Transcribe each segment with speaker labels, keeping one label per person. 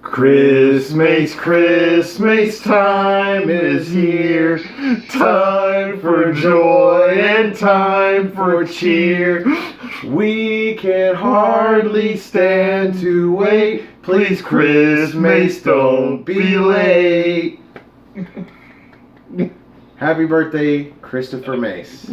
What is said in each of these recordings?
Speaker 1: Christmas, Christmas time is here. Time for joy and time for cheer. We can hardly stand to wait. Please, Christmas, don't be late. Happy birthday, Christopher Mace.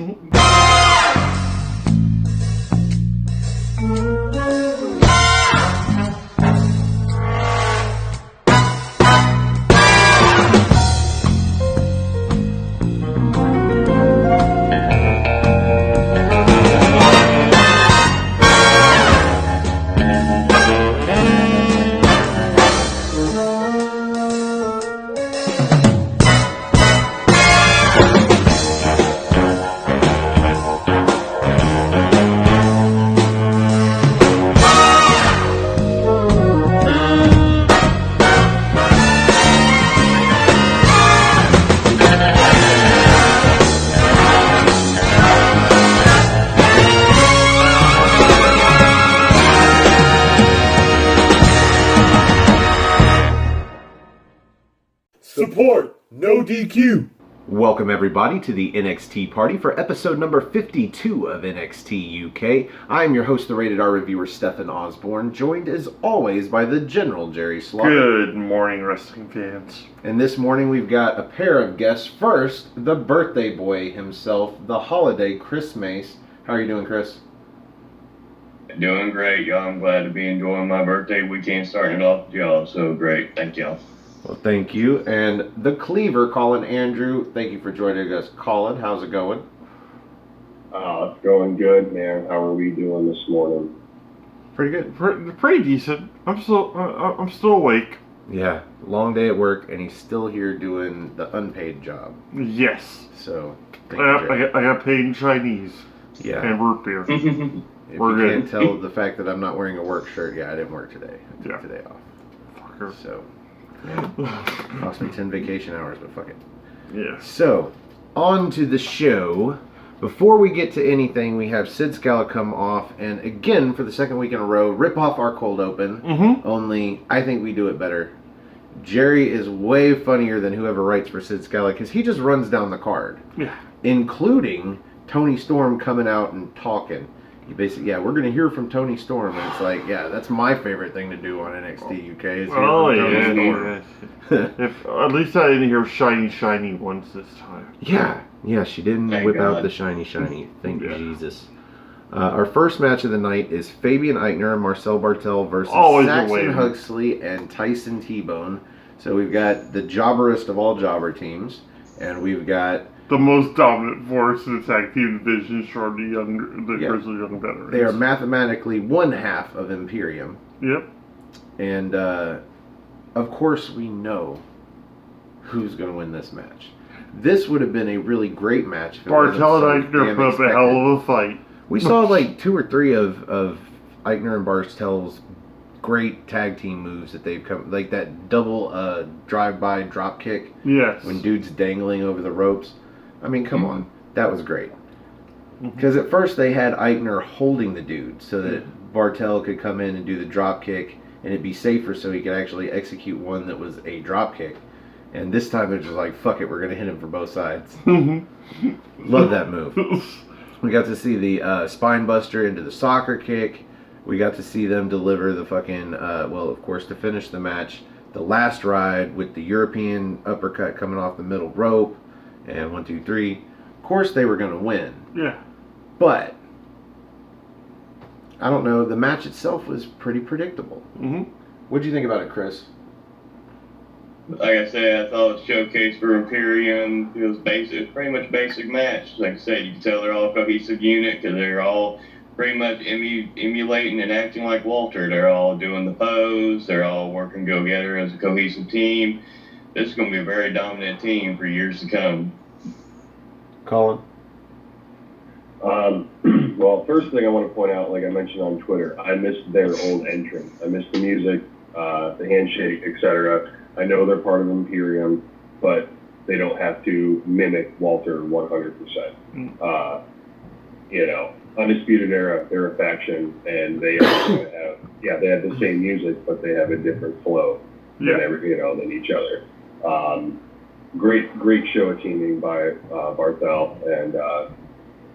Speaker 2: Support, no DQ.
Speaker 1: Welcome everybody to the NXT Party for episode number 52 of NXT UK. I am your host, the Rated R Reviewer, Stephen Osborne, joined as always by the General Jerry Slaughter.
Speaker 2: Good morning, wrestling fans.
Speaker 1: And this morning we've got a pair of guests. First, the birthday boy himself, the holiday Chris Mace. How are you doing, Chris?
Speaker 3: Doing great, y'all. I'm glad to be enjoying my birthday weekend, starting it off with y'all. So great. Thank y'all.
Speaker 1: Well, thank you. And the Cleaver, Colin Andrew. Thank you for joining us. Colin, how's it going?
Speaker 4: It's going good, man. How are we doing this morning?
Speaker 1: Pretty good.
Speaker 2: Pretty decent. I'm still awake.
Speaker 1: Yeah, long day at work, and he's still here doing the unpaid job.
Speaker 2: Yes.
Speaker 1: So, thank you, Jerry.
Speaker 2: I got paid in Chinese.
Speaker 1: Yeah.
Speaker 2: And root beer.
Speaker 1: If
Speaker 2: We're
Speaker 1: you
Speaker 2: good.
Speaker 1: can't tell the fact that I'm not wearing a work shirt, yeah, I didn't work today. I took today off.
Speaker 2: Fucker.
Speaker 1: So, yeah. Cost me 10 vacation hours, but fuck it.
Speaker 2: Yeah.
Speaker 1: So, on to the show. Before we get to anything, we have Sid Scala come off, and again, for the second week in a row, rip off our cold open.
Speaker 2: Mm-hmm.
Speaker 1: Only, I think we do it better. Jerry is way funnier than whoever writes for Sid Scala, because he just runs down the card.
Speaker 2: Yeah.
Speaker 1: Including Tony Storm coming out and talking. You basically, yeah, we're going to hear from Tony Storm, and it's like, yeah, that's my favorite thing to do on NXT UK is hear from Tony Storm.
Speaker 2: If at least I didn't hear shiny once this time.
Speaker 1: Yeah, she didn't
Speaker 3: Thank
Speaker 1: whip
Speaker 3: God.
Speaker 1: out the shiny. Thank Jesus. Our first match of the night is Fabian Eichner and Marcel Bartel versus
Speaker 2: Always a
Speaker 1: Saxon
Speaker 2: win.
Speaker 1: Huxley and Tyson T-Bone. So we've got the jobberest of all jobber teams, and we've got
Speaker 2: The most dominant force in the tag team division, short of the Grizzly Young Veterans.
Speaker 1: they are mathematically one half of Imperium.
Speaker 2: Yep.
Speaker 1: And, of course, we know who's going to win this match. This would have been a really great match if it
Speaker 2: Bartel
Speaker 1: wasn't
Speaker 2: and
Speaker 1: so
Speaker 2: Eichner
Speaker 1: damn
Speaker 2: put up a
Speaker 1: expected.
Speaker 2: hell of a fight.
Speaker 1: We saw like 2 or 3 of Eichner and Bartel's great tag team moves that they've come, like that double drive-by drop kick
Speaker 2: Yes.
Speaker 1: when dude's dangling over the ropes. I mean, come on. That was great. Because at first they had Eichner holding the dude so that Bartel could come in and do the drop kick and it'd be safer so he could actually execute one that was a drop kick. And this time they're just like, fuck it, we're going to hit him from both sides. Love that move. We got to see the spine buster into the soccer kick. We got to see them deliver the fucking, well, of course, to finish the match, the last ride with the European uppercut coming off the middle rope. And 1, 2, 3. Of course they were going to win.
Speaker 2: Yeah.
Speaker 1: But, I don't know, the match itself was pretty predictable.
Speaker 2: Mm-hmm.
Speaker 1: What'd you think about it, Chris?
Speaker 3: Like I said, I thought the showcase for Imperium, it was basic, pretty much basic match. Like I said, you can tell they're all a cohesive unit because they're all pretty much emulating and acting like Walter. They're all doing the pose. They're all working together as a cohesive team. This is going to be a very dominant team for years to come.
Speaker 1: Colin?
Speaker 4: Well, first thing I want to point out, like I mentioned on Twitter, I missed their old entrance. I missed the music, the handshake, etc. I know they're part of Imperium, but they don't have to mimic Walter 100%. You know, Undisputed Era, they're a faction, and they are going to have, they have the same music, but they have a different flow. than each other. Great show of teaming by Barthel and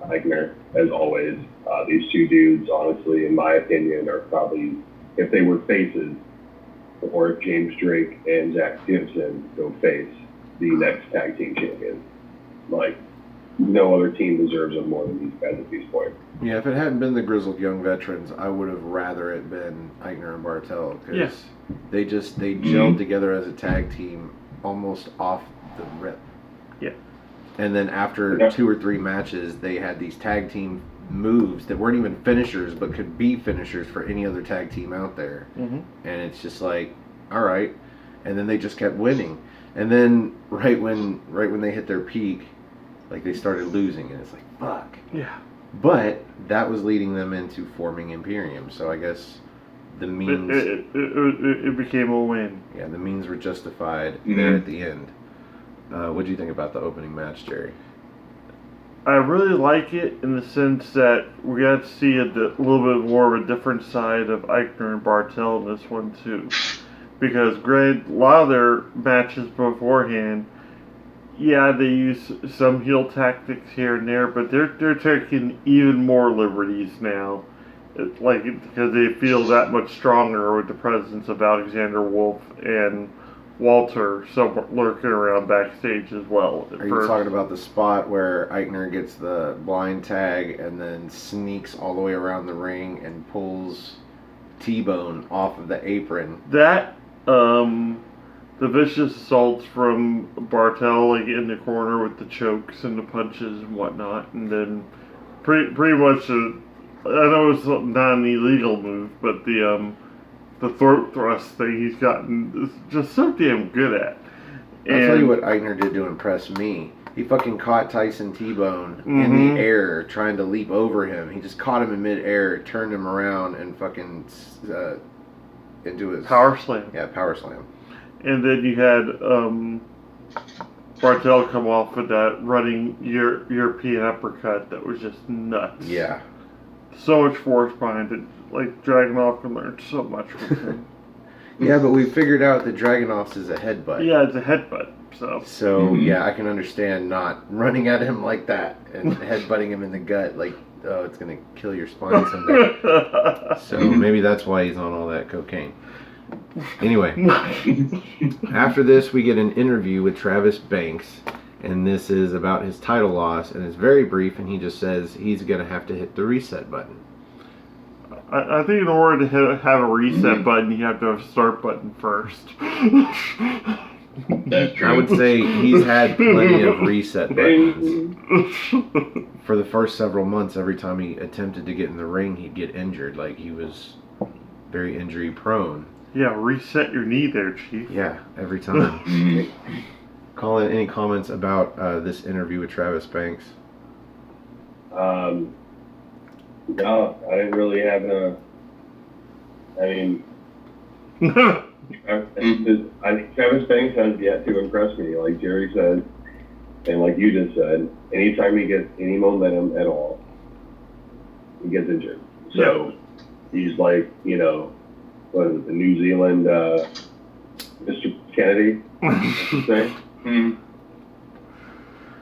Speaker 4: Eichner, as always. These two dudes, honestly, in my opinion, are probably, if they were faces, or if James Drake and Zach Gibson go face, the next tag team champions. Like, no other team deserves them more than these guys at this point.
Speaker 1: Yeah, if it hadn't been the grizzled young veterans, I would have rather it been Eichner and Barthel, because they gelled together as a tag team almost off the rip.
Speaker 2: Yeah.
Speaker 1: And then after 2 or 3 matches, they had these tag team moves that weren't even finishers, but could be finishers for any other tag team out there.
Speaker 2: Mm-hmm.
Speaker 1: And it's just like, all right. And then they just kept winning. And then right when they hit their peak, like, they started losing, and it's like, fuck.
Speaker 2: Yeah.
Speaker 1: But that was leading them into forming Imperium, so I guess the means...
Speaker 2: It became a win.
Speaker 1: Yeah, the means were justified there at the end. What do you think about the opening match, Jerry?
Speaker 2: I really like it in the sense that we got to see a little bit more of a different side of Eichner and Barthel in this one, too. Because, granted, a lot of their matches beforehand, yeah, they use some heel tactics here and there, but they're taking even more liberties now. Because they feel that much stronger with the presence of Alexander Wolf and Walter lurking around backstage as well.
Speaker 1: Are you talking about the spot where Eichner gets the blind tag and then sneaks all the way around the ring and pulls T-Bone off of the apron?
Speaker 2: That, the vicious assaults from Barthel, like, in the corner with the chokes and the punches and whatnot, and then pretty much, I know it's not an illegal move, but the throat thrust thing he's gotten is just so damn good at.
Speaker 1: I'll tell you what Eichner did to impress me. He fucking caught Tyson T-Bone in the air, trying to leap over him. He just caught him in midair, turned him around, and fucking into his...
Speaker 2: Power slam.
Speaker 1: Yeah, power slam.
Speaker 2: And then you had Barthel come off with that running European uppercut that was just nuts.
Speaker 1: Yeah.
Speaker 2: So much force behind it. Like, Dragunov can learn so much from him.
Speaker 1: Yeah, but we figured out that Dragunov's is a headbutt.
Speaker 2: Yeah, it's a headbutt. So
Speaker 1: yeah, I can understand not running at him like that and headbutting him in the gut. Like, oh, it's going to kill your spine someday. So maybe that's why he's on all that cocaine. Anyway, after this, we get an interview with Travis Banks, and this is about his title loss, and it's very brief, and he just says he's going to have to hit the reset button.
Speaker 2: I think in order to have a reset button, you have to have a start button first.
Speaker 3: That's true.
Speaker 1: I would say he's had plenty of reset buttons. For the first several months, every time he attempted to get in the ring, he'd get injured. Like, he was very injury prone.
Speaker 2: Yeah, reset your knee there, Chief.
Speaker 1: Yeah, every time. Colin, any comments about this interview with Travis Banks?
Speaker 4: No, I didn't really have I think Travis Banks has yet to impress me, like Jerry said, and like you just said. Anytime he gets any momentum at all, he gets injured. So he's like, what is it, the New Zealand Mr. Kennedy?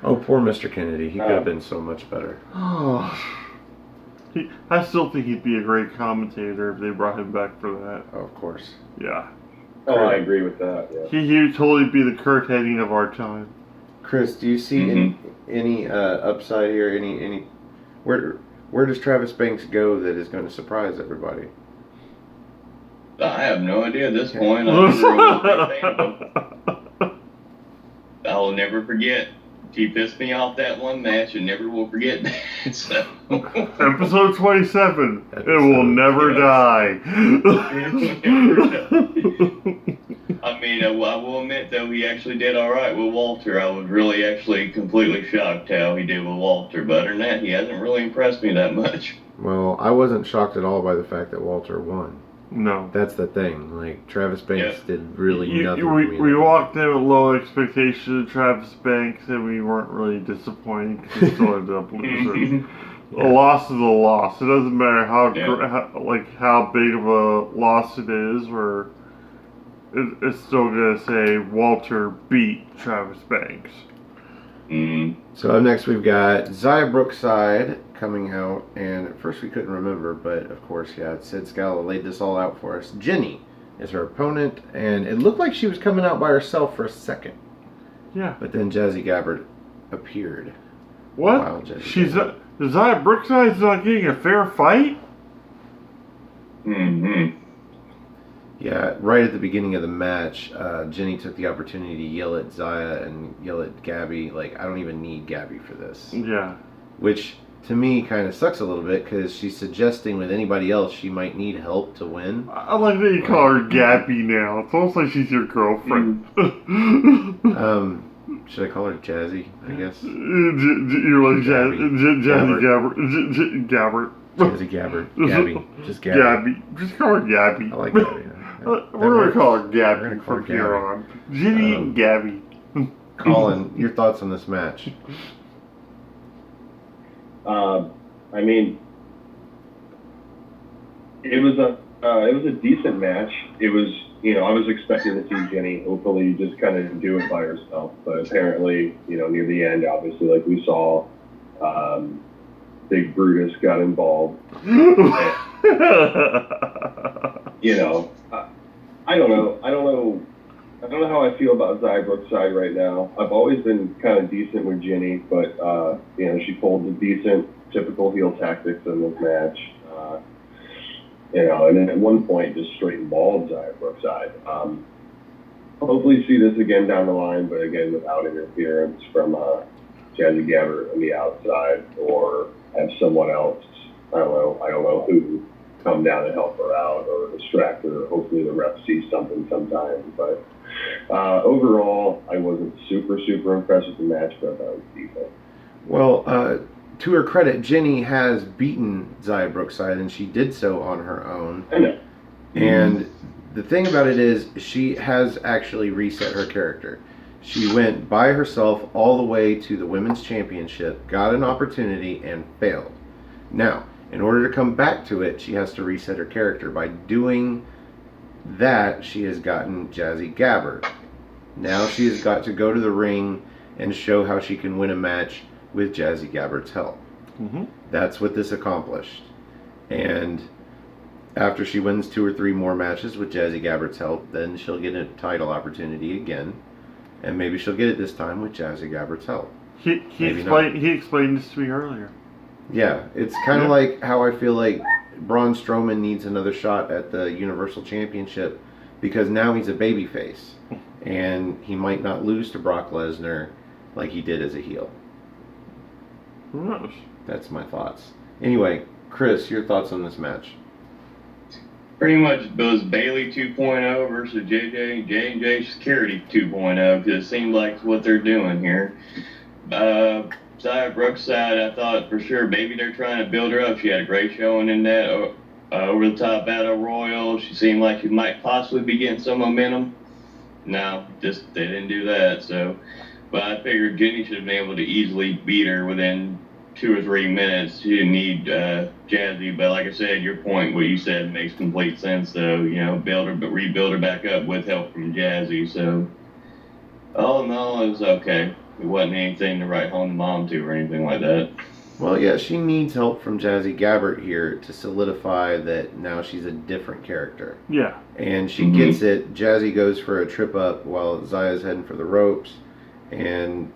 Speaker 1: Oh, poor Mr. Kennedy. He could have been so much better.
Speaker 2: Oh. I still think he'd be a great commentator if they brought him back for that.
Speaker 1: Oh, of course.
Speaker 2: Yeah.
Speaker 4: Oh, I agree with that. Yeah.
Speaker 2: He would totally be the Kurt Hennig of our time.
Speaker 1: Chris, do you see any upside here? Any where does Travis Banks go that is going to surprise everybody?
Speaker 3: I have no idea at this point. I will never forget. He pissed me off that one match and never will forget that. So.
Speaker 2: Episode 27. It will never die.
Speaker 3: I mean, I will admit, though, he actually did all right with Walter. I was really actually completely shocked how he did with Walter. But other than that, he hasn't really impressed me that much.
Speaker 1: Well, I wasn't shocked at all by the fact that Walter won.
Speaker 2: No.
Speaker 1: That's the thing. Like, Travis Banks did really nothing for me.
Speaker 2: We walked in with low expectations of Travis Banks, and we weren't really disappointed because he still ended up losing. A loss is a loss. It doesn't matter how big of a loss it is, or it's still gonna say Walter beat Travis Banks.
Speaker 1: So up next we've got Xia Brookside coming out, and at first we couldn't remember, but of course, yeah, Sid Scala laid this all out for us. Jinny is her opponent, and it looked like she was coming out by herself for a second.
Speaker 2: Yeah.
Speaker 1: But then Jazzy Gabbard appeared.
Speaker 2: What?
Speaker 1: Wow, Jazzy Gabbard.
Speaker 2: Xia Brookside's not getting a fair fight?
Speaker 1: Yeah, right at the beginning of the match, Jinny took the opportunity to yell at Xia and yell at Gabby, like, I don't even need Gabby for this.
Speaker 2: Yeah.
Speaker 1: Which, to me, kind of sucks a little bit, because she's suggesting with anybody else she might need help to win.
Speaker 2: I like that you call her Gabby now. It's almost like she's your girlfriend.
Speaker 1: Should I call her Jazzy, I guess?
Speaker 2: You're like Jazzy Gabbard.
Speaker 1: Jazzy Gabbard. Gabby. Just Gabby.
Speaker 2: Gabby. Just call her Gabby.
Speaker 1: I like Gabby.
Speaker 2: We're going to call her Gabby from here on. Ginny and Gabby.
Speaker 1: Colin, your thoughts on this match?
Speaker 4: I mean, it was a decent match. It was, I was expecting to see Jinny hopefully just kind of do it by herself, but apparently, near the end, obviously, like we saw, Big Brutus got involved. I don't know how I feel about Xia Brookside right now. I've always been kind of decent with Jinny, but she pulled the decent, typical heel tactics in this match. And then at one point just straight mauled Xia Brookside. Hopefully see this again down the line, but again without interference from Jazzy Gabbard on the outside, or have someone else, I don't know who, come down and help her out or distract her. Hopefully the ref sees something sometime. But overall, I wasn't super impressed with the match, but I thought it was decent.
Speaker 1: Well, to her credit, Jinny has beaten Xia Brookside, and she did so on her own.
Speaker 4: I know.
Speaker 1: And the thing about it is, she has actually reset her character. She went by herself all the way to the Women's Championship, got an opportunity, and failed. Now, in order to come back to it, she has to reset her character. By doing that, she has gotten Jazzy Gabbard. Now she has got to go to the ring and show how she can win a match with Jazzy Gabbard's help. That's what this accomplished. And after she wins 2 or 3 more matches with Jazzy Gabbard's help, then she'll get a title opportunity again. And maybe she'll get it this time with Jazzy Gabbard's help.
Speaker 2: He explained this to me earlier.
Speaker 1: Yeah, it's kind of like how I feel like Braun Strowman needs another shot at the Universal Championship, because now he's a babyface. And he might not lose to Brock Lesnar like he did as a heel.
Speaker 2: Who knows?
Speaker 1: That's my thoughts. Anyway, Chris, your thoughts on this match?
Speaker 3: Pretty much was Bailey 2.0 versus J&J Security 2.0, because it seemed like what they're doing here. Xia Brookside, I thought for sure maybe they're trying to build her up. She had a great showing in that over-the-top Battle Royal. She seemed like she might possibly be getting some momentum. No, they didn't do that. So, but I figured Jinny should have been able to easily beat her within 2 or 3 minutes. She didn't need Jazzy, but like I said, your point, what you said, makes complete sense. Though, rebuild her back up with help from Jazzy. So, all in all, it was okay. It wasn't anything to write home to mom to or anything like that.
Speaker 1: Well, yeah, she needs help from Jazzy Gabbard here to solidify that now she's a different character.
Speaker 2: Yeah.
Speaker 1: And she gets it. Jazzy goes for a trip up while Xia's heading for the ropes. And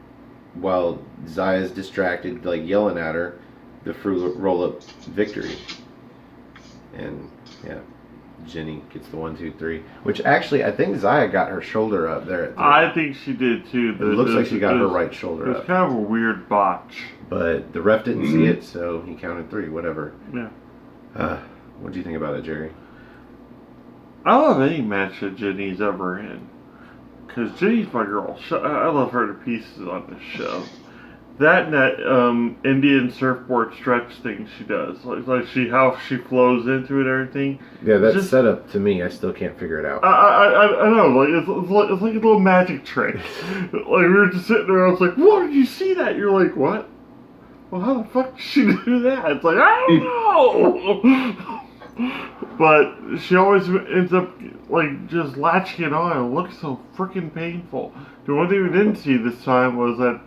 Speaker 1: while Xia's distracted, like yelling at her, the roll-up victory. And, yeah, Jinny gets the 1, 2, 3. Which actually, I think Xia got her shoulder up there.
Speaker 2: I think she did too.
Speaker 1: It looks like she got her right shoulder up.
Speaker 2: It's kind of a weird botch.
Speaker 1: But the ref didn't see it, so he counted 3, whatever.
Speaker 2: Yeah.
Speaker 1: What do you think about it, Jerry?
Speaker 2: I love any match that Jinny's ever in. Because Jinny's my girl. I love her to pieces on this show. That and that Indian surfboard stretch thing she does. Like how she flows into it and everything.
Speaker 1: Yeah, that setup, to me, I still can't figure it out.
Speaker 2: I know. Like it's like a little magic trick. Like we were just sitting there, I was like, "Whoa, did you see that?" You're like, "What? Well, how the fuck did she do that?" It's like, I don't know. But she always ends up like just latching it on. It looks so freaking painful. The only thing we didn't see this time was that,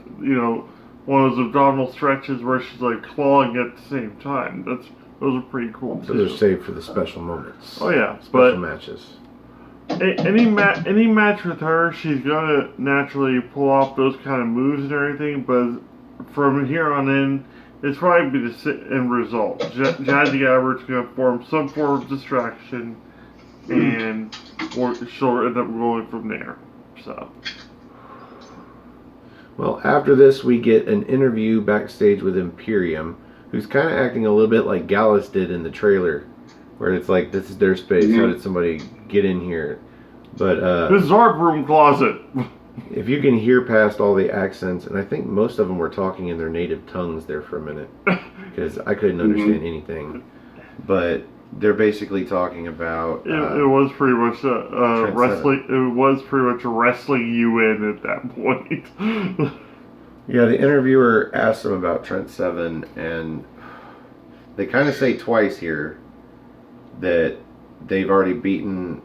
Speaker 2: one of those abdominal stretches where she's like clawing at the same time. Those are pretty cool
Speaker 1: So
Speaker 2: too.
Speaker 1: they're saved for the special moments.
Speaker 2: Oh yeah,
Speaker 1: Special matches.
Speaker 2: Any match with her, she's gonna naturally pull off those kind of moves and everything. But from here on in, it's probably be the end result. Jazzy Albert's gonna form some form of distraction, and she'll end up going from there. So.
Speaker 1: Well, after this, we get an interview backstage with Imperium, who's kind of acting a little bit like Gallus did in the trailer, where it's like, this is their space. How did somebody get in here? But
Speaker 2: this is our broom closet.
Speaker 1: If you can hear past all the accents, and I think most of them were talking in their native tongues there for a minute, because I couldn't understand anything. But they're basically talking about.
Speaker 2: It was pretty much wrestling. It was pretty much wrestling you in at that point.
Speaker 1: Yeah, the interviewer asked them about Trent Seven, and they kind of say twice here that they've already beaten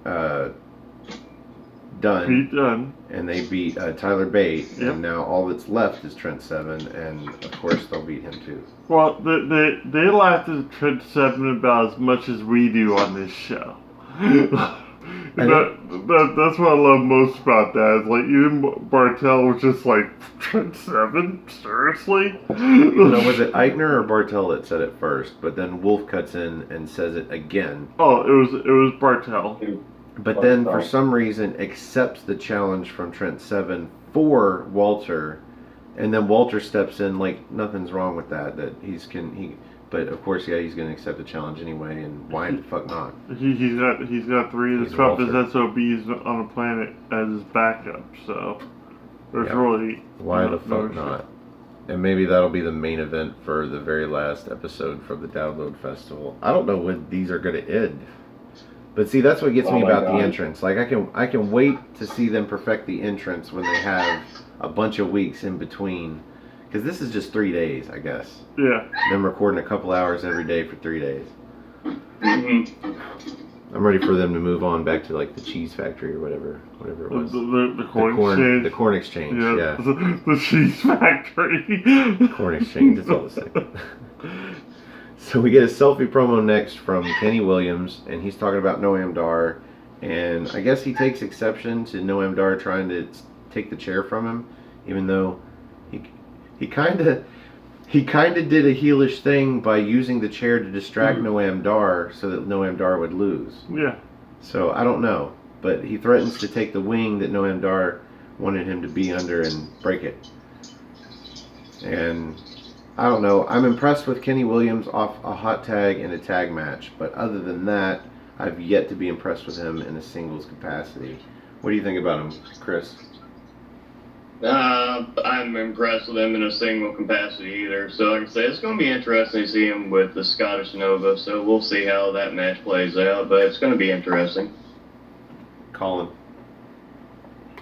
Speaker 1: Dunn, and they beat Tyler Bate, and now all that's left is Trent Seven, and of course they'll beat him too.
Speaker 2: Well, they laughed at Trent Seven about as much as we do on this show. That's what I love most about that. Is like even Bartel was just like, Trent Seven, seriously?
Speaker 1: Was it Eichner or Bartel that said it first? But then Wolf cuts in and says it again.
Speaker 2: Oh, it was Bartel.
Speaker 1: But then, for some reason, accepts the challenge from Trent Seven for Walter, and then Walter steps in like nothing's wrong with that. But of course, he's going to accept the challenge anyway. And why the fuck not?
Speaker 2: He's got three of the toughest SOBs on the planet as his backup. So there's really
Speaker 1: why the fuck not? And maybe that'll be the main event for the very last episode from the Download Festival. I don't know when these are going to end. But see, that's what gets me about the entrance. Like I can wait to see them perfect the entrance when they have a bunch of weeks in between, because this is just 3 days, I guess.
Speaker 2: Yeah.
Speaker 1: Them recording a couple hours every day for 3 days.
Speaker 3: Mm-hmm.
Speaker 1: I'm ready for them to move on back to like the cheese factory or whatever it was.
Speaker 2: The corn exchange.
Speaker 1: The corn exchange. Yeah.
Speaker 2: The cheese factory.
Speaker 1: Corn exchange. It's all the same. So we get a selfie promo next from Kenny Williams, and he's talking about Noam Dar, and I guess he takes exception to Noam Dar trying to take the chair from him, even though he kind of did a heelish thing by using the chair to distract Noam Dar so that Noam Dar would lose.
Speaker 2: Yeah.
Speaker 1: So I don't know, but he threatens to take the wing that Noam Dar wanted him to be under and break it. And I don't know. I'm impressed with Kenny Williams off a hot tag and a tag match, but other than that, I've yet to be impressed with him in a singles capacity. What do you think about him, Chris?
Speaker 3: I'm impressed with him in a single capacity either. So like I say, it's going to be interesting to see him with the Scottish Nova, so we'll see how that match plays out, but it's going to be interesting.
Speaker 1: Colin?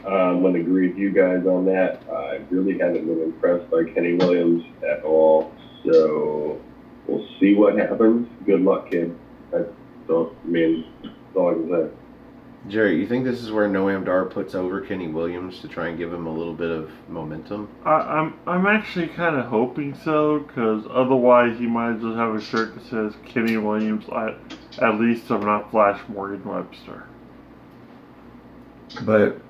Speaker 4: I'm going to agree with you guys on that. I really haven't been impressed by Kenny Williams at all. So we'll see what happens. Good luck, kid. That's all I can say.
Speaker 1: Jerry, you think this is where Noam Dar puts over Kenny Williams to try and give him a little bit of momentum?
Speaker 2: I'm actually kind of hoping so, because otherwise he might as well have a shirt that says Kenny Williams. At least I'm not Flash Morgan Webster.
Speaker 1: But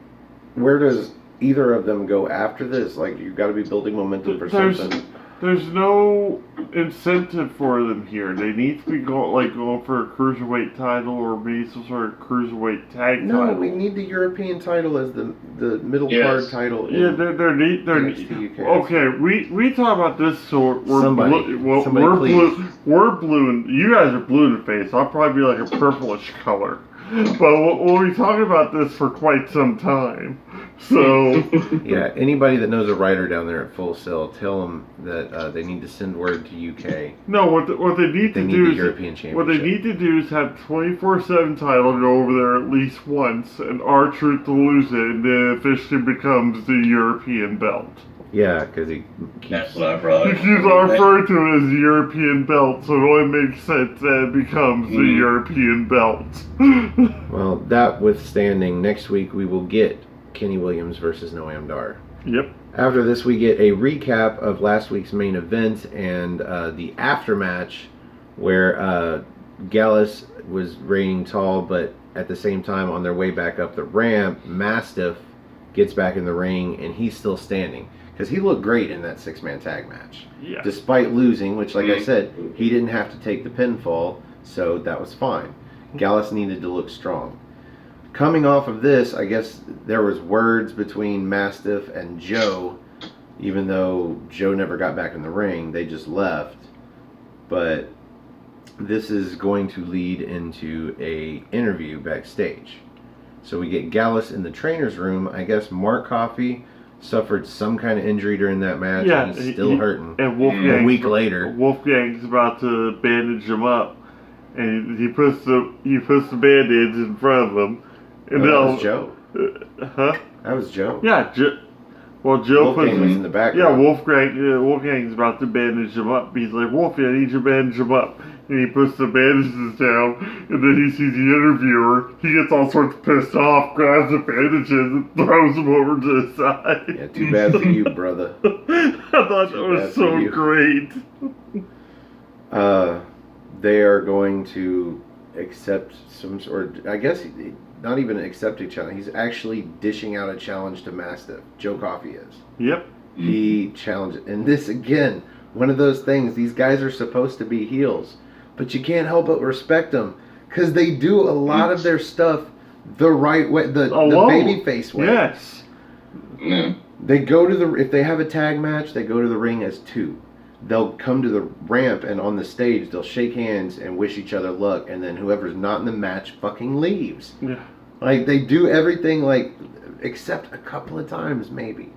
Speaker 1: where does either of them go after this? Like, you've got to be building momentum for something.
Speaker 2: There's no incentive for them here. They need to be going for a cruiserweight title or maybe some sort of cruiserweight tag title.
Speaker 1: No, we need the European title as the middle card title.
Speaker 2: Yeah, they're
Speaker 1: NXT UK.
Speaker 2: Okay, we talk about this, so we're
Speaker 1: Somebody
Speaker 2: we're blue, and you guys are blue in the face. I'll probably be like a purplish color. But we'll be talking about this for quite some time. So
Speaker 1: yeah, anybody that knows a writer down there at Full Sail, tell them that they need to send word to UK.
Speaker 2: No, what they need to do
Speaker 1: the
Speaker 2: is
Speaker 1: European Championship.
Speaker 2: What they need to do is have 24/7 title go over there at least once, and R-Truth to lose it, and then it officially becomes the European belt.
Speaker 1: Yeah, because he keeps...
Speaker 3: That's what I brought.
Speaker 2: He keeps on referring to it as the European belt, so it only makes sense that it becomes the European belt.
Speaker 1: Well, that withstanding, next week we will get Kenny Williams versus Noam Dar.
Speaker 2: Yep.
Speaker 1: After this, we get a recap of last week's main event and the aftermatch where Gallus was reigning tall, but at the same time, on their way back up the ramp, Mastiff gets back in the ring, and he's still standing. Because he looked great in that six-man tag match.
Speaker 2: Yeah.
Speaker 1: Despite losing, which, like I said, he didn't have to take the pinfall, so that was fine. Gallus needed to look strong. Coming off of this, I guess there was words between Mastiff and Joe, even though Joe never got back in the ring. They just left. But this is going to lead into a interview backstage. So we get Gallus in the trainer's room. I guess Mark Coffey suffered some kind of injury during that match, and he's still hurting.
Speaker 2: And Wolfgang,
Speaker 1: a week later,
Speaker 2: Wolfgang's about to bandage him up, and he puts the bandage in front of him. And
Speaker 1: that was Joe.
Speaker 2: Huh?
Speaker 1: That was Joe.
Speaker 2: Yeah, Well, Joe
Speaker 1: Wolfgang was in the background.
Speaker 2: Yeah, Wolfgang's about to bandage him up. He's like, Wolfie, I need you to bandage him up. And he puts the bandages down, and then he sees the interviewer. He gets all sorts pissed off, grabs the bandages, and throws them over to the side.
Speaker 1: Yeah, too bad for you, brother.
Speaker 2: I thought that was so great.
Speaker 1: They are going to accept some sort, I guess, not even accept a challenge. He's actually dishing out a challenge to Mastiff. Joe Coffey is.
Speaker 2: Yep.
Speaker 1: He challenged, and this again, one of those things. These guys are supposed to be heels, but you can't help but respect them because they do a lot of their stuff the right way, the babyface way.
Speaker 2: Yes.
Speaker 3: Yeah.
Speaker 1: They go to if they have a tag match, they go to the ring as two. They'll come to the ramp, and on the stage, they'll shake hands and wish each other luck, and then whoever's not in the match fucking leaves.
Speaker 2: Yeah.
Speaker 1: Like, they do everything, like, except a couple of times, maybe.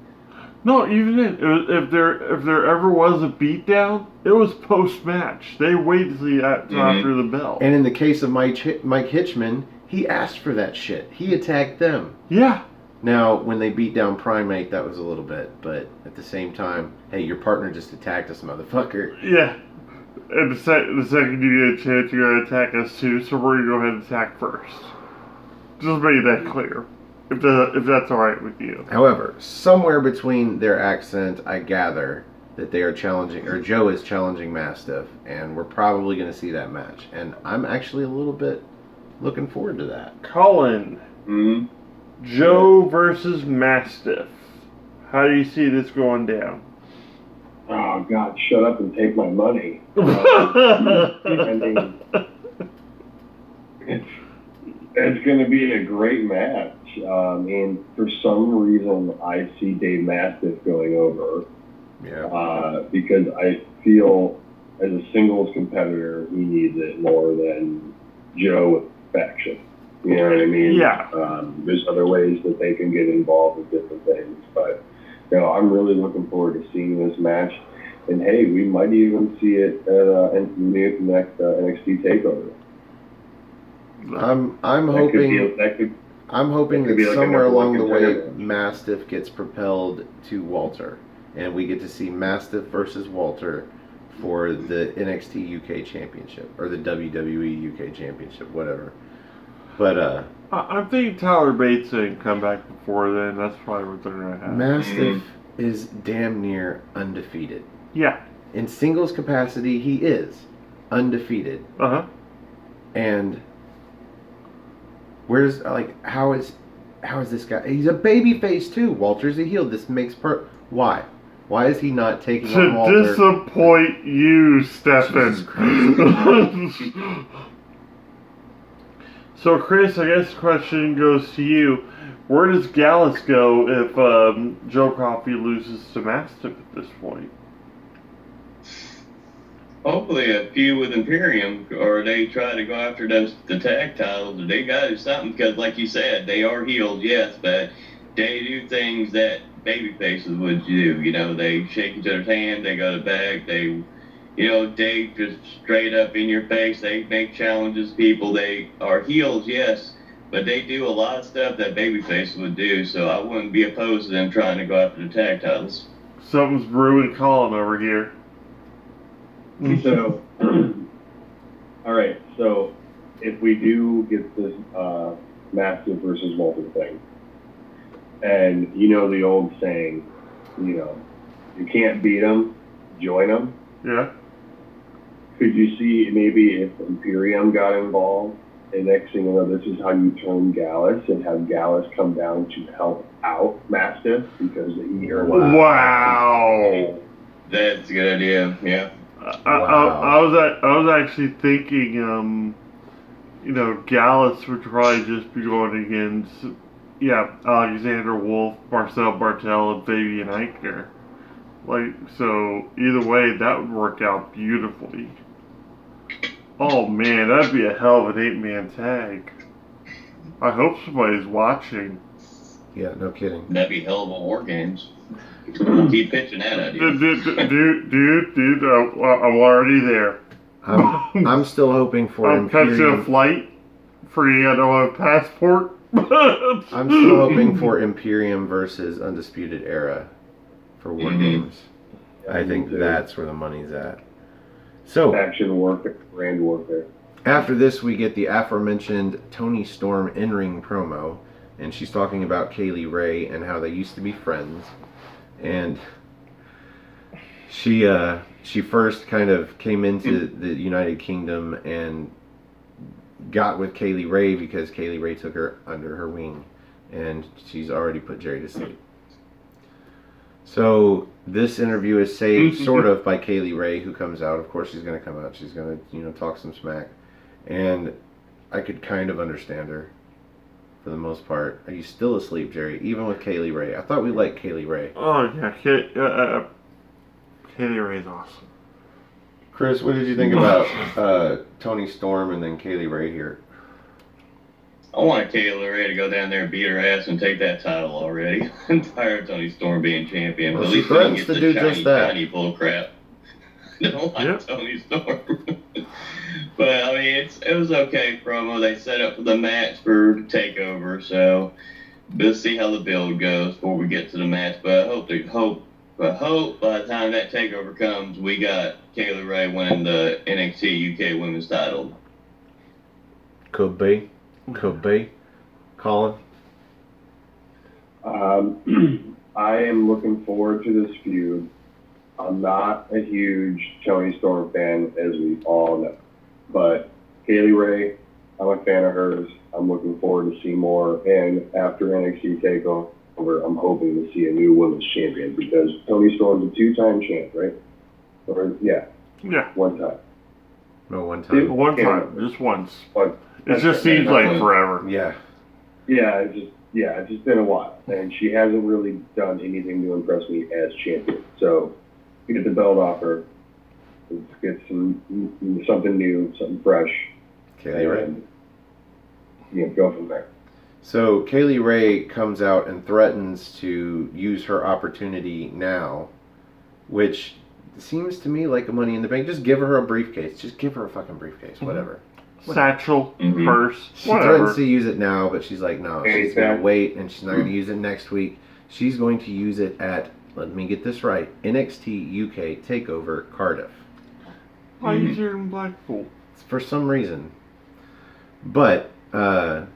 Speaker 2: No, even if there ever was a beatdown, it was post-match. They waited till after the bell.
Speaker 1: And in the case of Mike Hitchman, he asked for that shit. He attacked them.
Speaker 2: Yeah.
Speaker 1: Now, when they beat down Primate, that was a little bit, but at the same time, hey, your partner just attacked us, motherfucker.
Speaker 2: Yeah. And the second you get a chance, you're going to attack us too, so we're going to go ahead and attack first. Just make that clear, if that's alright with you.
Speaker 1: However, somewhere between their accent, I gather that they are challenging, or Joe is challenging Mastiff, and we're probably going to see that match. And I'm actually a little bit looking forward to that.
Speaker 2: Colin.
Speaker 3: Mm-hmm.
Speaker 2: Joe versus Mastiff. How do you see this going down?
Speaker 4: Oh, God, shut up and take my money. I mean, it's going to be a great match. And for some reason, I see Dave Mastiff going over.
Speaker 1: Yeah.
Speaker 4: Because I feel, as a singles competitor, he needs it more than Joe with faction. You know what I mean?
Speaker 2: Yeah.
Speaker 4: There's other ways that they can get involved with different things. But, I'm really looking forward to seeing this match. And, hey, we might even see it at the next NXT TakeOver.
Speaker 1: I'm hoping that somewhere along the way, Mastiff gets propelled to Walter. And we get to see Mastiff versus Walter for the NXT UK Championship. Or the WWE UK Championship, whatever. But,
Speaker 2: I'm thinking Tyler Bates didn't come back before then. That's probably what they're going to have.
Speaker 1: Mastiff is damn near undefeated.
Speaker 2: Yeah.
Speaker 1: In singles capacity, he is undefeated.
Speaker 2: Uh-huh.
Speaker 1: And how is this guy? He's a babyface too. Walter's a heel. This makes why? Why is he not taking on Walter?
Speaker 2: To disappoint you, Stefan. So, Chris, I guess the question goes to you. Where does Gallus go if Joe Coffey loses to Mastiff at this point?
Speaker 3: Hopefully a feud with Imperium, or they try to go after the tag titles, or they got to do something, because like you said, they are heels, yes, but they do things that babyfaces would do. They shake each other's hand, they go to back, they just straight up in your face, they make challenges to people. They are heels, yes, but they do a lot of stuff that babyface would do, so I wouldn't be opposed to them trying to go after the tag titles.
Speaker 2: Something's brewing Colin over here.
Speaker 4: So, all right. So, if we do get this Mastiff versus Walter thing, and you know the old saying, you can't beat them, join them.
Speaker 2: Yeah.
Speaker 4: Could you see maybe if Imperium got involved, and next thing you know, this is how you turn Gallus and have Gallus come down to help out Mastiff because he earned.
Speaker 2: Wow.
Speaker 3: That's a good idea. Yeah.
Speaker 2: I was actually thinking, Gallus would probably just be going against, Alexander Wolf, Marcel Bartel, and Fabian Eichner. So either way, that would work out beautifully. Oh man, that'd be a hell of an 8-man tag. I hope somebody's watching.
Speaker 1: Yeah, no kidding.
Speaker 3: That'd be hell of a War Games. We'll keep pitching that idea.
Speaker 2: Dude, I'm already there.
Speaker 1: I'm still hoping for
Speaker 2: I'm catching a flight. Free, I don't have a passport.
Speaker 1: I'm still hoping for Imperium versus Undisputed Era for War Games. I think that's where the money's at. So,
Speaker 4: action warfare, brand warfare.
Speaker 1: After this, we get the aforementioned Toni Storm in-ring promo, and she's talking about Kaylee Ray and how they used to be friends. And she first kind of came into the United Kingdom and got with Kaylee Ray because Kaylee Ray took her under her wing, and she's already put Jerry to sleep. So this interview is saved sort of by Kaylee Ray, who comes out. Of course, she's going to come out. She's going to talk some smack, and I could kind of understand her for the most part. Are you still asleep, Jerry? Even with Kaylee Ray, I thought we liked Kaylee Ray.
Speaker 2: Oh yeah, Kaylee Ray's awesome.
Speaker 1: Chris, what did you think about Toni Storm and then Kaylee Ray here?
Speaker 3: I want Kaylee Ray to go down there and beat her ass and take that title already. I'm tired of Toni Storm being champion.
Speaker 1: Well,
Speaker 3: at
Speaker 1: she
Speaker 3: least we can
Speaker 1: threatens
Speaker 3: get
Speaker 1: to
Speaker 3: the
Speaker 1: do just that.
Speaker 3: shiny bull crap. Don't like Toni Storm. But I mean, it was okay promo. They set up the match for Takeover, so we'll see how the build goes before we get to the match. But I hope by the time that Takeover comes, we got Kaylee Ray winning the NXT UK Women's title.
Speaker 1: Could be. Colin?
Speaker 4: I am looking forward to this feud. I'm not a huge Toni Storm fan, as we all know. But Kaylee Ray, I'm a fan of hers. I'm looking forward to see more. And after NXT TakeOver, I'm hoping to see a new women's champion because Toni Storm's a 2-time champ, right? Yeah. One time.
Speaker 1: No, one time.
Speaker 2: One time, just once. It just seems like forever.
Speaker 1: Yeah.
Speaker 4: It's just been a while, and she hasn't really done anything to impress me as champion. So, get the belt off her. Let's get something new, something fresh.
Speaker 1: Kaylee Ray.
Speaker 4: Go from there.
Speaker 1: So Kaylee Ray comes out and threatens to use her opportunity now, which seems to me like a Money in the Bank. Just give her a briefcase. Just give her a fucking briefcase. Whatever.
Speaker 2: Satchel, purse,
Speaker 1: she
Speaker 2: whatever.
Speaker 1: threatens to use it now, but she's like, no, she's going to wait, and she's not going to use it next week. She's going to use it at, let me get this right, NXT UK TakeOver Cardiff.
Speaker 2: Why is her in Blackpool?
Speaker 1: For some reason. But that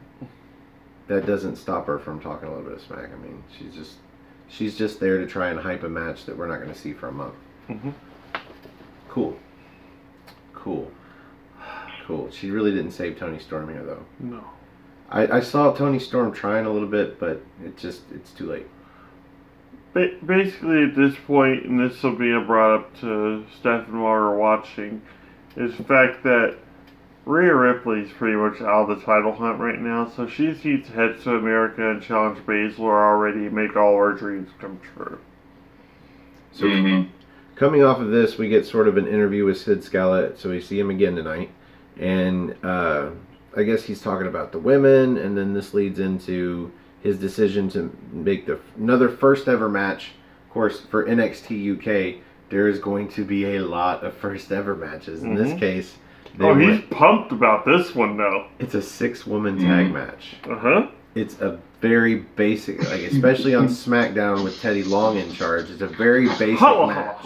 Speaker 1: doesn't stop her from talking a little bit of smack. I mean, she's just there to try and hype a match that we're not going to see for a month. Cool. She really didn't save Toni Storm here, though.
Speaker 2: No.
Speaker 1: I saw Toni Storm trying a little bit, but it's too late.
Speaker 2: Basically, at this point, and this will be brought up to Stefan while we're watching, is the fact that Rhea Ripley's pretty much out of the title hunt right now, so she needs to head to America and challenge Baszler already and make all our dreams come true.
Speaker 1: So, coming off of this, we get sort of an interview with Sid Scala, so we see him again tonight. And I guess he's talking about the women, and then this leads into his decision to make another first ever match. Of course, for NXT UK, there is going to be a lot of first ever matches. In this case,
Speaker 2: he's pumped about this one, though.
Speaker 1: It's a 6-woman tag match. It's a very basic, like especially on SmackDown with Teddy Long in charge. It's a very basic match.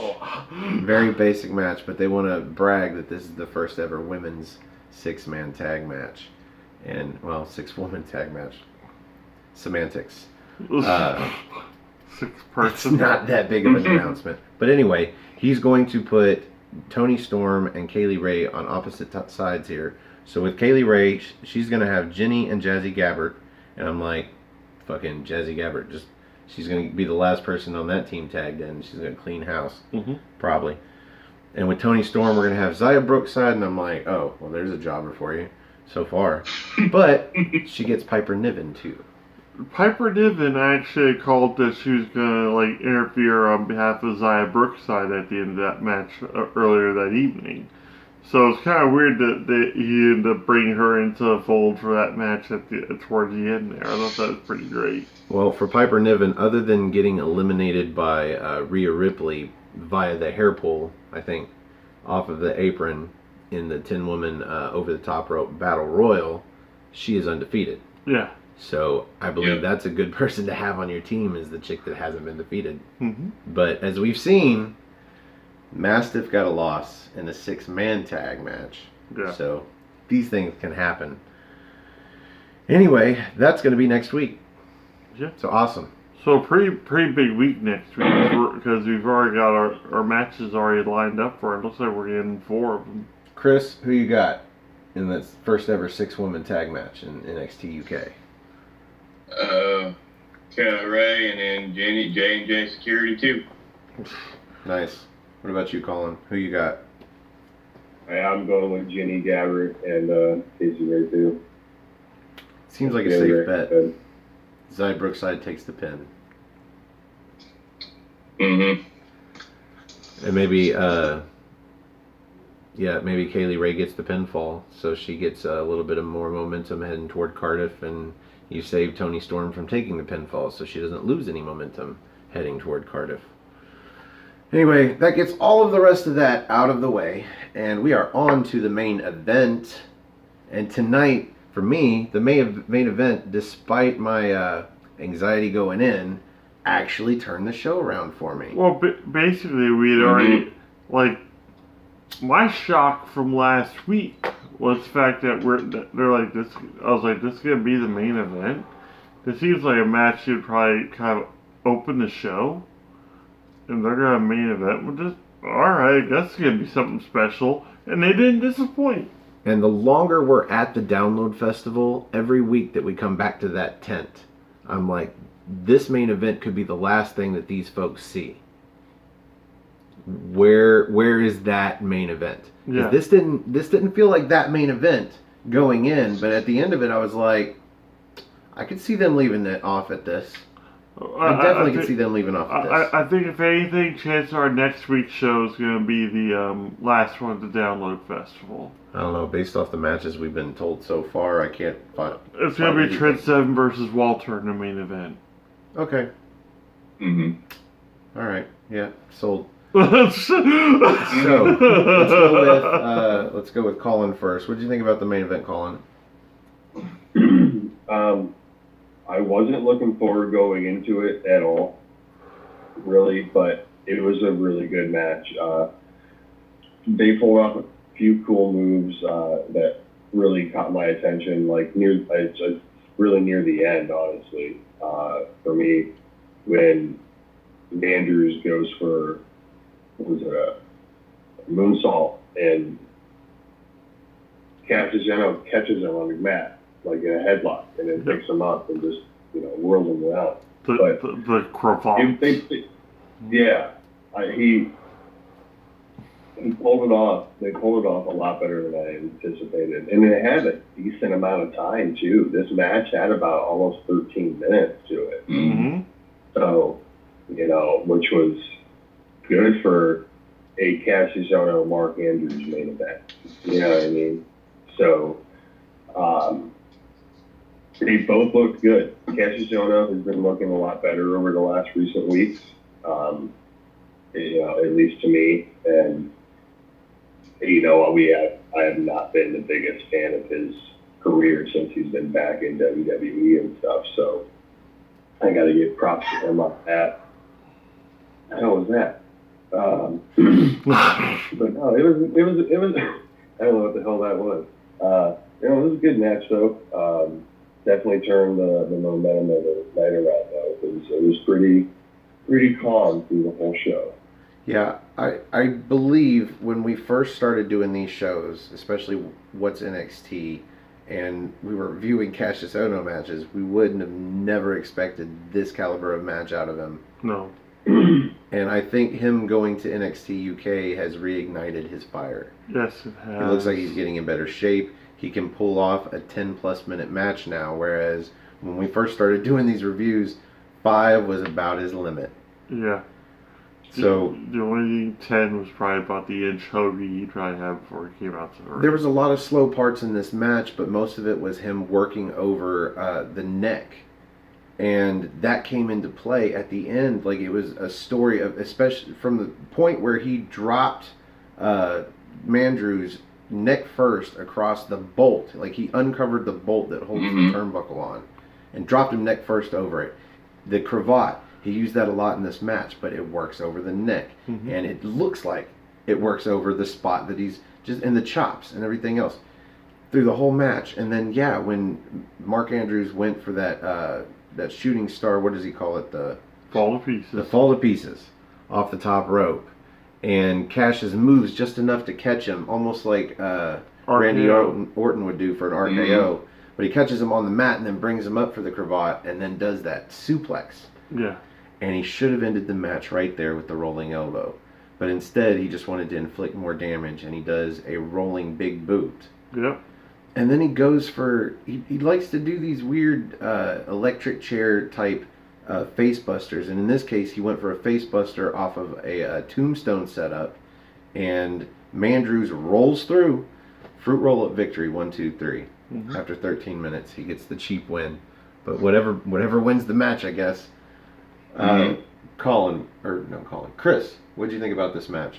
Speaker 1: Very basic match, but they want to brag that this is the first ever women's 6-man tag match. And, well, 6-woman tag match. Semantics. It's not that big of an announcement. But anyway, he's going to put Toni Storm and Kaylee Ray on opposite sides here. So with Kaylee Ray, she's going to have Jinny and Jazzy Gabbert. And I'm like, fucking Jazzy Gabbert, she's going to be the last person on that team tagged in. She's going to clean house, probably. And with Toni Storm, we're going to have Xia Brookside. And I'm like, oh, well, there's a jobber for you so far. But she gets Piper Niven, too.
Speaker 2: Piper Niven actually called that she was going to like interfere on behalf of Xia Brookside at the end of that match earlier that evening. So it's kind of weird that he ended up bringing her into the fold for that match towards the end there. I thought that was pretty great.
Speaker 1: Well, for Piper Niven, other than getting eliminated by Rhea Ripley via the hair pull, I think, off of the apron in the 10-woman over-the-top rope battle royal, she is undefeated.
Speaker 2: Yeah.
Speaker 1: So I believe that's a good person to have on your team, is the chick that hasn't been defeated.
Speaker 2: Mm-hmm.
Speaker 1: But as we've seen, Mastiff got a loss in the 6-man tag match.
Speaker 2: Yeah.
Speaker 1: So these things can happen. Anyway, that's going to be next week.
Speaker 2: Yeah.
Speaker 1: So awesome.
Speaker 2: So pretty big week next week because we've already got our matches already lined up for it. Looks like we're getting 4 of them.
Speaker 1: Chris, who you got in this first ever 6-woman tag match in NXT UK?
Speaker 3: Ray and then J&J Security too.
Speaker 1: Nice. What about you, Colin? Who you got?
Speaker 4: I'm going with Jinny Gabbert and Casey Ray too.
Speaker 1: Seems like a safe bet. Xia Brookside takes the pin.
Speaker 3: Mm-hmm.
Speaker 1: And maybe Kaylee Ray gets the pinfall, so she gets a little bit of more momentum heading toward Cardiff, and you save Toni Storm from taking the pinfall, so she doesn't lose any momentum heading toward Cardiff. Anyway, that gets all of the rest of that out of the way, and we are on to the main event. And tonight, for me, the main event, despite my anxiety going in, actually turned the show around for me.
Speaker 2: Well, basically, we had already, like, my shock from last week was the fact that they're like, this. I was like, this is going to be the main event? This seems like a match you'd probably kind of open the show. And they're going to main event with this? Alright, that's going to be something special. And they didn't disappoint.
Speaker 1: And the longer we're at the Download Festival, every week that we come back to that tent, I'm like, this main event could be the last thing that these folks see. Where is that main event?
Speaker 2: Yeah.
Speaker 1: This didn't feel like that main event going in, but at the end of it, I was like, I could see them leaving it off at this. I definitely could see them leaving off at this.
Speaker 2: I think if anything, chances are next week's show is going to be the last one at the Download Festival.
Speaker 1: I don't know. Based off the matches we've been told so far, I can't find.
Speaker 2: It's going to be Trent Seven versus Walter in the main event.
Speaker 1: Okay.
Speaker 3: Mm-hmm.
Speaker 1: All right. Yeah. Sold.
Speaker 2: So
Speaker 1: let's go with Colin first. What did you think about the main event, Colin?
Speaker 4: I wasn't looking forward going into it at all, really, but it was a really good match. They pulled off a few cool moves that really caught my attention, like really near the end, honestly, for me, when Andrews goes for, what was it, a moonsault, and catches him on the mat, like in a headlock, and then picks him up and just, whirls him around.
Speaker 2: The cravat.
Speaker 4: He pulled it off. They pulled it off a lot better than I anticipated. And it had a decent amount of time, too. This match had about almost 13 minutes to it.
Speaker 2: Mm-hmm.
Speaker 4: So, which was good for a Cassius Ohno Mark Andrews main event. You know what I mean? So, they both looked good. Cassius Ohno has been looking a lot better over the last recent weeks, at least to me. And, I have not been the biggest fan of his career since he's been back in WWE and stuff. So I got to give props to him on that. How was that? But no, it was. I don't know what the hell that was. It was a good match though. Definitely turned the momentum of the night around though. It was pretty calm through the whole show.
Speaker 1: Yeah, I believe when we first started doing these shows, especially What's NXT, and we were viewing Cassius Ohno matches, we wouldn't have never expected this caliber of match out of him.
Speaker 2: No.
Speaker 1: And I think him going to NXT UK has reignited his fire.
Speaker 2: Yes, it has.
Speaker 1: He looks like he's getting in better shape. He can pull off a 10-plus minute match now, whereas when we first started doing these reviews, 5 was about his limit.
Speaker 2: Yeah.
Speaker 1: So
Speaker 2: the only 10 was probably about the inch hoagie he'd probably have before he came out to the ring.
Speaker 1: there was a lot of slow parts in this match, but most of it was him working over the neck. And that came into play at the end. Like, it was a story of, especially from the point where he dropped Mandrew's neck first across the bolt. Like, he uncovered the bolt that holds the turnbuckle on and dropped him neck first over it. The cravat, he used that a lot in this match, but it works over the neck. And it looks like it works over the spot that he's just in the chops and everything else through the whole match. And then, yeah, when Mark Andrews went for that shooting star, what does he call it? The
Speaker 2: fall to pieces.
Speaker 1: The fall to pieces off the top rope. And Cassius moves just enough to catch him, almost like Randy Orton would do for an RKO. But he catches him on the mat and then brings him up for the cravat and then does that suplex.
Speaker 2: Yeah.
Speaker 1: And he should have ended the match right there with the rolling elbow. But instead, he just wanted to inflict more damage, and he does a rolling big boot.
Speaker 2: Yep.
Speaker 1: And then he goes for, he likes to do these weird electric chair type face busters. And in this case, he went for a face buster off of a tombstone setup. And Mandrews rolls through. Fruit roll up victory, 1, 2, 3. After 13 minutes, he gets the cheap win. But whatever wins the match, I guess. Chris, what did you think about this match?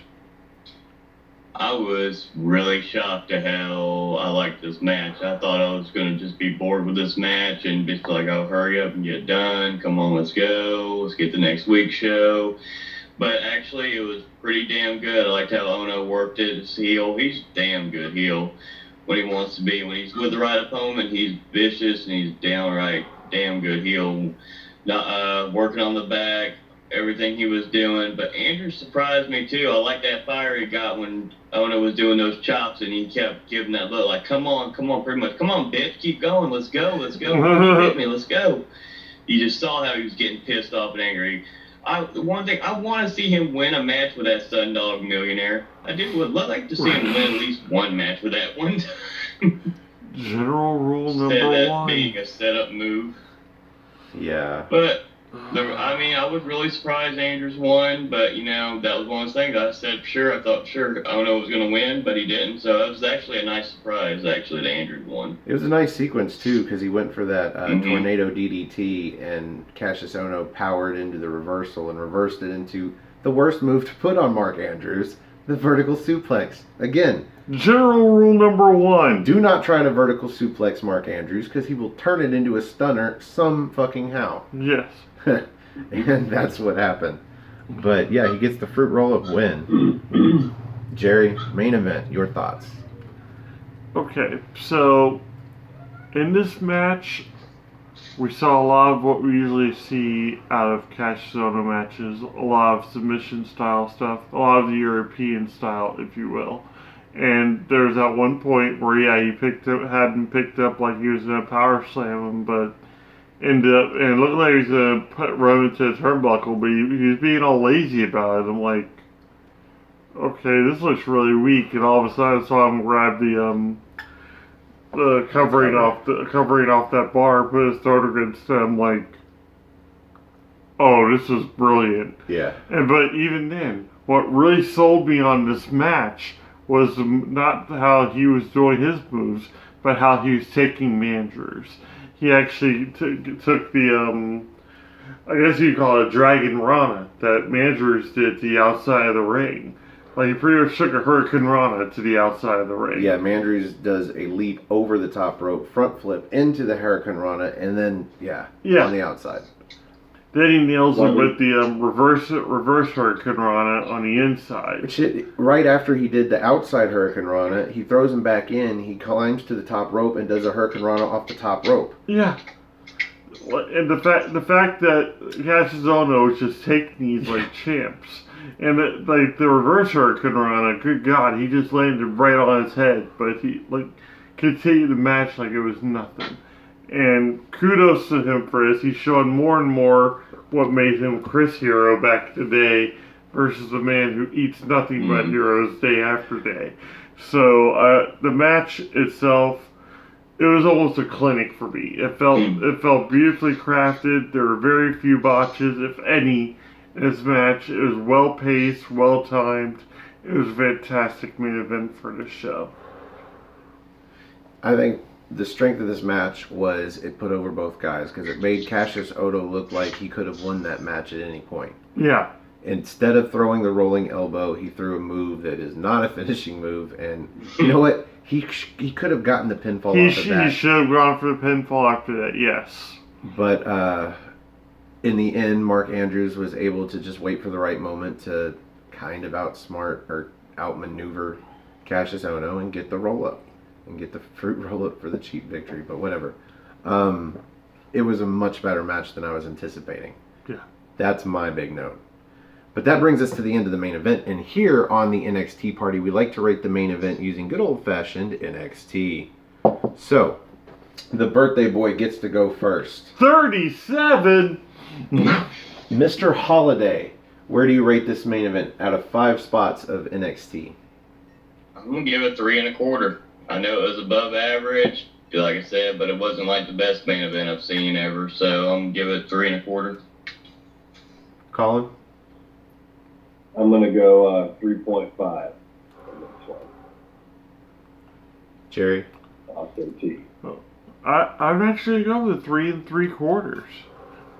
Speaker 3: I was really shocked at how I liked this match. I thought I was going to just be bored with this match and just like, oh, hurry up and get done. Come on, let's go. Let's get the next week's show. But actually, it was pretty damn good. I liked how Ono worked it as heel. He's damn good heel when he wants to be. When he's with the right opponent, he's vicious and he's downright damn good heel. Working on the back, everything he was doing. But Andrew surprised me too. I like that fire he got when Ono was doing those chops and he kept giving that look like, come on, pretty much. Come on, bitch, keep going. Let's go. You hit me, let's go. You just saw how he was getting pissed off and angry. One thing, I want to see him win a match with that Sundog Millionaire. I would like to see him win at least one match with that one time.
Speaker 2: General rule
Speaker 3: Instead
Speaker 2: number
Speaker 3: of that
Speaker 2: 1.
Speaker 3: being a setup move.
Speaker 1: Yeah.
Speaker 3: But, I was really surprised Andrews won, but, that was one of those things I said, I thought Ono was going to win, but he didn't. So it was actually a nice surprise, actually, that Andrews won.
Speaker 1: It was a nice sequence, too, because he went for that tornado DDT, and Cassius Ono powered into the reversal and reversed it into the worst move to put on Mark Andrews, the vertical suplex. Again,
Speaker 2: general rule number 1.
Speaker 1: Do not try to vertical suplex Mark Andrews, because he will turn it into a stunner some fucking how.
Speaker 2: Yes.
Speaker 1: And that's what happened. But yeah, he gets the fruit roll-up win. Jerry, main event, your thoughts?
Speaker 2: Okay, so in this match, we saw a lot of what we usually see out of Cassius Ohno matches. A lot of submission style stuff, a lot of the European style, if you will. And there's that one point where, he had him picked up like he was going to power slam him, but ended up, and it looked like he was going to run into the turnbuckle, but he was being all lazy about it. I'm like, okay, this looks really weak. And all of a sudden I saw him grab the covering off that bar, put his throat against it. I'm like, oh, this is brilliant.
Speaker 1: Yeah.
Speaker 2: But even then, what really sold me on this match was not how he was doing his moves, but how he was taking Mandrews. He actually took the, I guess you'd call it a Dragon Rana that Mandrews did to the outside of the ring. Like, he pretty much took a Hurricane Rana to the outside of the ring.
Speaker 1: Yeah, Mandrews does a leap over the top rope, front flip into the Hurricane Rana, and then, on the outside.
Speaker 2: Then he nails him with the reverse Hurricane Rana on the inside.
Speaker 1: Which right after he did the outside Hurricane Rana, he throws him back in, he climbs to the top rope and does a Hurricane Rana off the top rope.
Speaker 2: Yeah. And the fact that Cassius Ohno is just taking these like champs. And the reverse Hurricane Rana, good God, he just landed right on his head, but he continued the match like it was nothing. And kudos to him for this. He's showing more and more what made him Chris Hero back in the day versus the man who eats nothing but heroes day after day. So the match itself, it was almost a clinic for me. It felt beautifully crafted. There were very few botches, if any, in this match. It was well paced, well timed. It was a fantastic main event for the show.
Speaker 1: I think the strength of this match was it put over both guys because it made Cassius Ohno look like he could have won that match at any point.
Speaker 2: Yeah.
Speaker 1: Instead of throwing the rolling elbow, he threw a move that is not a finishing move, and you know what? He could have gotten the pinfall off of that.
Speaker 2: He should have gone for the pinfall after that, yes.
Speaker 1: But in the end, Mark Andrews was able to just wait for the right moment to kind of outsmart or outmaneuver Cassius Ohno and get the roll-up. And get the fruit roll-up for the cheap victory, but whatever. It was a much better match than I was anticipating.
Speaker 2: Yeah. That's
Speaker 1: my big note. But that brings us to the end of the main event, and here on the NXT party, we like to rate the main event using good old-fashioned NXT. So, the birthday boy gets to go first.
Speaker 2: 37!
Speaker 1: Mr. Holiday, where do you rate this main event out of 5 spots of NXT?
Speaker 3: I'm going to give it 3 1/4. I know it was above average, like I said, but it wasn't like the best main event I've seen ever, so I'm going to give it 3 1/4.
Speaker 1: Colin?
Speaker 4: I'm going to go 3.5 on this one.
Speaker 1: Jerry?
Speaker 4: Also T.
Speaker 2: I'm actually going with 3 3/4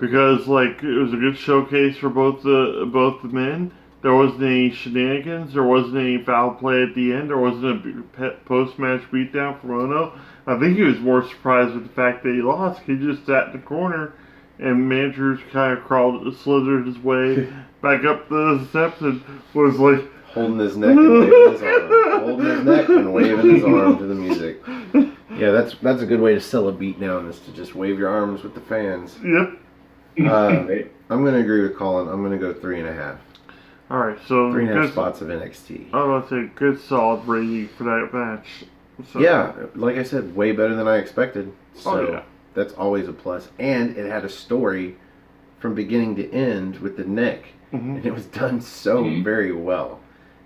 Speaker 2: because like it was a good showcase for both the men. There wasn't any shenanigans. There wasn't any foul play at the end. There wasn't a post-match beatdown from Ohno. I think he was more surprised with the fact that he lost. He just sat in the corner, and Mandrews kind of slithered his way back up the steps and was like
Speaker 1: holding his neck and waving his arm. Holding his neck and waving his arm to the music. Yeah, that's a good way to sell a beatdown, is to just wave your arms with the fans.
Speaker 2: Yep.
Speaker 1: I'm going to agree with Colin. I'm going to go 3.5.
Speaker 2: Alright, so
Speaker 1: 3.5 spots of NXT.
Speaker 2: I was about to say good solid rating for that match. So.
Speaker 1: Yeah, like I said, way better than I expected. So that's always a plus. And it had a story from beginning to end with the neck. Mm-hmm. And it was done so very well.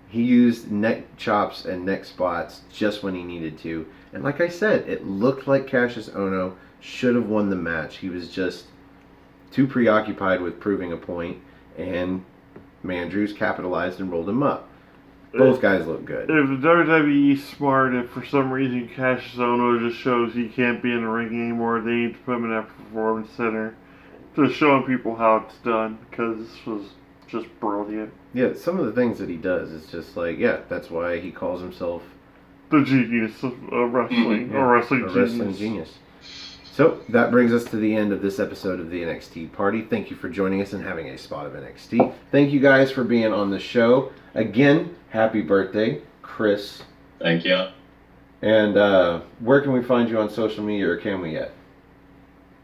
Speaker 1: He used neck chops and neck spots just when he needed to. And like I said, it looked like Cassius Ohno should have won the match. He was just too preoccupied with proving a point, and Mandrews capitalized and rolled him up. Both guys look good.
Speaker 2: If the WWE's smart, if for some reason Cassius Ohno just shows he can't be in the ring anymore, they need to put him in that performance center to showing people how it's done, because this was just brilliant.
Speaker 1: Yeah, some of the things that he does is just like, that's why he calls himself
Speaker 2: the genius of wrestling, or wrestling genius.
Speaker 1: So, that brings us to the end of this episode of the NXT Party. Thank you for joining us and having a spot of NXT. Thank you guys for being on the show. Again, happy birthday, Chris.
Speaker 3: Thank you.
Speaker 1: And where can we find you on social media, or can we yet?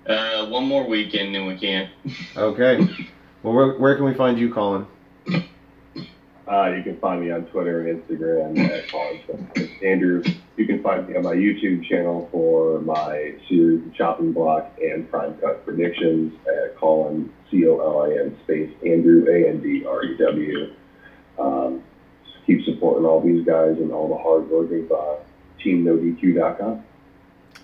Speaker 3: One more weekend and we can.
Speaker 1: Okay. Well, where can we find you, Colin?
Speaker 4: You can find me on Twitter and Instagram at Colin Andrew. You can find me on my YouTube channel for my series Chopping Block and Prime Cut predictions at Colin, COLIN space Andrew, ANDREW. Keep supporting all these guys and all the hard work of TeamNoDQ.com.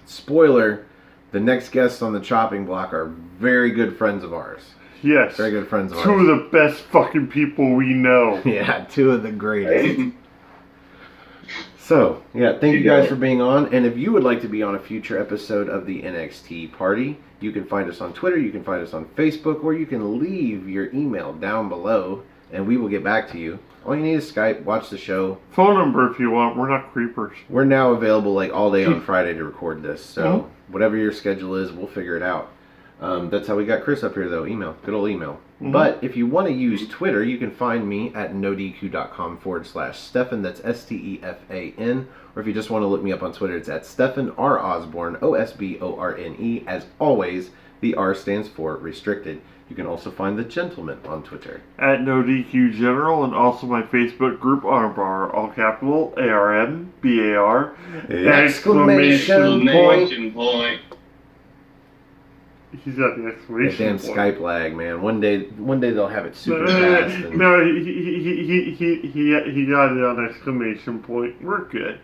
Speaker 1: Spoiler, the next guests on the Chopping Block are very good friends of ours.
Speaker 2: Yes.
Speaker 1: Very good friends of ours.
Speaker 2: Two of the best fucking people we know.
Speaker 1: Yeah, two of the greatest. So, thank you guys for being on. And if you would like to be on a future episode of the NXT Party, you can find us on Twitter, you can find us on Facebook, or you can leave your email down below and we will get back to you. All you need is Skype, watch the show.
Speaker 2: Phone number if you want. We're not creepers.
Speaker 1: We're now available like all day on Friday to record this, so whatever your schedule is, we'll figure it out. That's how we got Chris up here, though. Email. Good old email. But if you want to use Twitter, you can find me at nodq.com/Stefan. That's Stefan. Or if you just want to look me up on Twitter, it's at Stefan R. Osborne, Osborne. As always, the R stands for restricted. You can also find the gentleman on Twitter
Speaker 2: at NoDQ General, and also my Facebook group Armbar, all capital ARMBAR.
Speaker 1: Exclamation point.
Speaker 2: He's got the exclamation
Speaker 1: damn
Speaker 2: point.
Speaker 1: Skype lag, man. One day they'll have it super fast. And...
Speaker 2: No, he got it on exclamation point. We're good.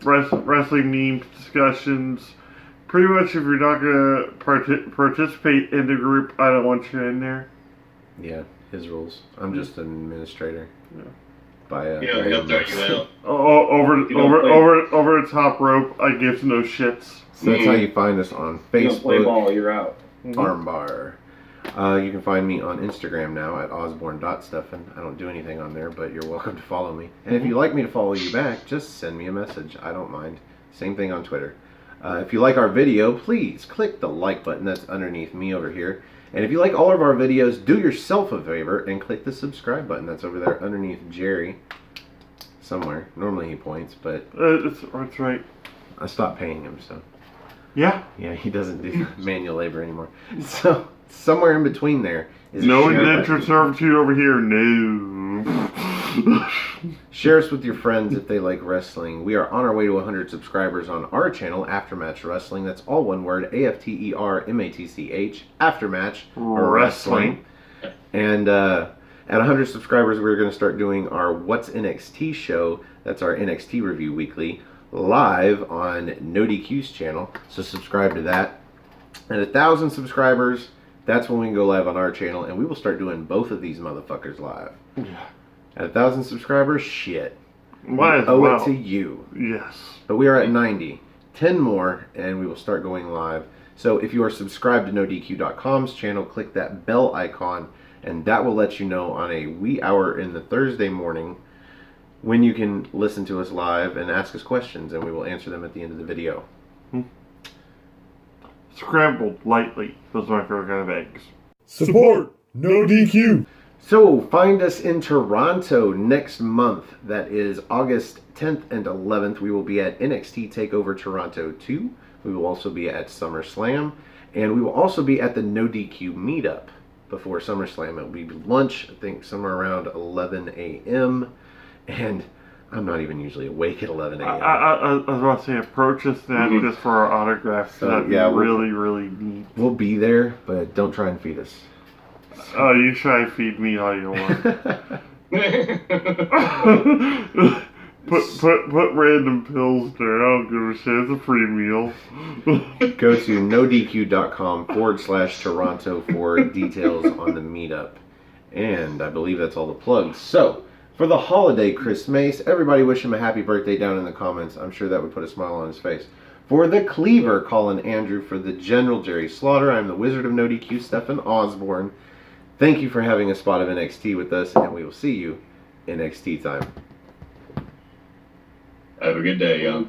Speaker 2: Wrestling memes, discussions. Pretty much, if you're not gonna participate in the group, I don't want you in there.
Speaker 1: Yeah, his rules. I'm just an administrator.
Speaker 2: Yeah.
Speaker 3: He'll throw you out.
Speaker 2: Over the top rope. I give no shits.
Speaker 1: So that's how you find us on Facebook.
Speaker 4: You don't play ball, you're out.
Speaker 1: Armbar. You can find me on Instagram now at osborne.stefan. I don't do anything on there, but you're welcome to follow me. And if you'd like me to follow you back, just send me a message. I don't mind. Same thing on Twitter. If you like our video, please click the like button that's underneath me over here. And if you like all of our videos, do yourself a favor and click the subscribe button that's over there underneath Jerry. Somewhere. Normally he points, but...
Speaker 2: That's right.
Speaker 1: I stopped paying him, so...
Speaker 2: Yeah.
Speaker 1: Yeah, he doesn't do manual labor anymore. So, somewhere in between there is
Speaker 2: no
Speaker 1: a share
Speaker 2: indenture
Speaker 1: button.
Speaker 2: servitude over here. No.
Speaker 1: Share us with your friends if they like wrestling. We are on our way to 100 subscribers on our channel, Aftermatch Wrestling. That's all one word, AFTERMATCH, Aftermatch Wrestling. And at 100 subscribers, we're going to start doing our What's NXT show. That's our NXT review weekly, live on NoDQ's channel. So subscribe to that. At 1,000 subscribers, that's when we can go live on our channel, and we will start doing both of these motherfuckers live.
Speaker 2: Yeah.
Speaker 1: At 1,000 subscribers, shit.
Speaker 2: Might as
Speaker 1: owe
Speaker 2: well.
Speaker 1: it to you.
Speaker 2: Yes.
Speaker 1: But we are at 90. 10 more, and we will start going live. So if you are subscribed to NoDQ.com's channel, click that bell icon, and that will let you know on a wee hour in the Thursday morning when you can listen to us live and ask us questions, and we will answer them at the end of the video.
Speaker 2: Scrambled lightly. Those are my favorite kind of eggs.
Speaker 5: Support No DQ.
Speaker 1: So find us in Toronto next month. That is August 10th and 11th. We will be at NXT TakeOver Toronto 2. We will also be at SummerSlam. And we will also be at the No DQ meetup before SummerSlam. It will be lunch, I think somewhere around 11 a.m. And I'm not even usually awake at 11 a.m.
Speaker 2: I was about to say, approach us then just for our autographs.
Speaker 1: So,
Speaker 2: That'd be
Speaker 1: yeah,
Speaker 2: really neat.
Speaker 1: We'll be there, but don't try and feed us.
Speaker 2: Oh, you try and feed me all you want. put random pills there. I don't give a shit. It's a free meal.
Speaker 1: Go to nodq.com/Toronto for details on the meetup. And I believe that's all the plugs. So, for the holiday Chris Mace, everybody wish him a happy birthday down in the comments. I'm sure that would put a smile on his face. For the Cleaver, Colin Andrew. For the General, Jerry Slaughter. I'm the Wizard of No DQ, Stefan Osborne. Thank you for having a spot of NXT with us, and we will see you in NXT time.
Speaker 3: Have a good day, y'all.